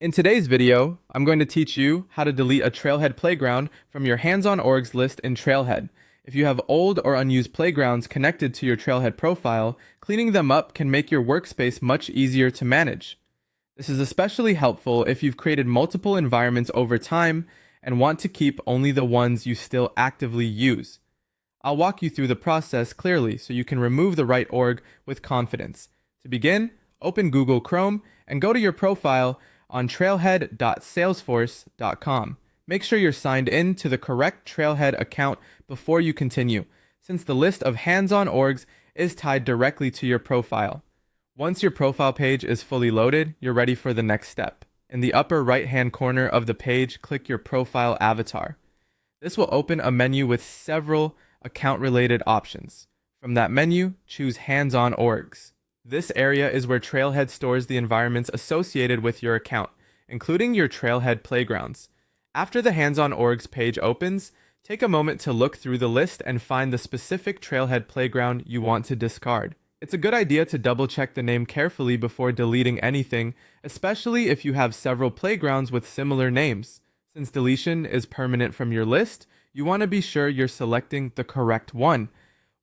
In today's video, I'm going to teach you how to delete a Trailhead playground from your hands-on orgs list in Trailhead. If you have old or unused playgrounds connected to your Trailhead profile, cleaning them up can make your workspace much easier to manage. This is especially helpful if you've created multiple environments over time and want to keep only the ones you still actively use. I'll walk you through the process clearly so you can remove the right org with confidence. To begin, open Google Chrome and go to your profile on trailhead.salesforce.com. Make sure you're signed in to the correct Trailhead account before you continue, since the list of hands-on orgs is tied directly to your profile. Once your profile page is fully loaded, you're ready for the next step. In the upper right-hand corner of the page, click your profile avatar. This will open a menu with several account-related options. From that menu, choose Hands-on Orgs. This area is where Trailhead stores the environments associated with your account, including your Trailhead playgrounds. After the Hands-on Orgs page opens, take a moment to look through the list and find the specific Trailhead playground you want to discard. It's a good idea to double-check the name carefully before deleting anything, especially if you have several playgrounds with similar names. Since deletion is permanent from your list, you want to be sure you're selecting the correct one.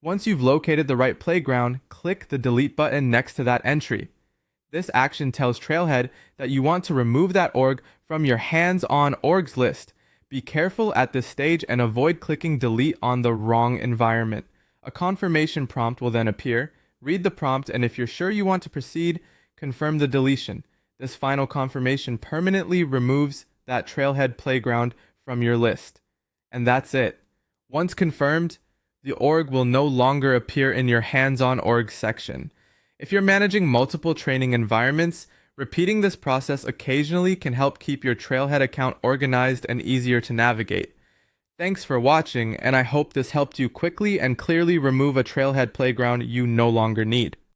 Once you've located the right playground, click the delete button next to that entry. This action tells Trailhead that you want to remove that org from your hands-on orgs list. Be careful at this stage and avoid clicking delete on the wrong environment. A confirmation prompt will then appear. Read the prompt, and if you're sure you want to proceed, confirm the deletion. This final confirmation permanently removes that Trailhead playground from your list. And that's it. Once confirmed, the org will no longer appear in your hands-on org section. If you're managing multiple training environments, repeating this process occasionally can help keep your Trailhead account organized and easier to navigate. Thanks for watching, and I hope this helped you quickly and clearly remove a Trailhead playground you no longer need.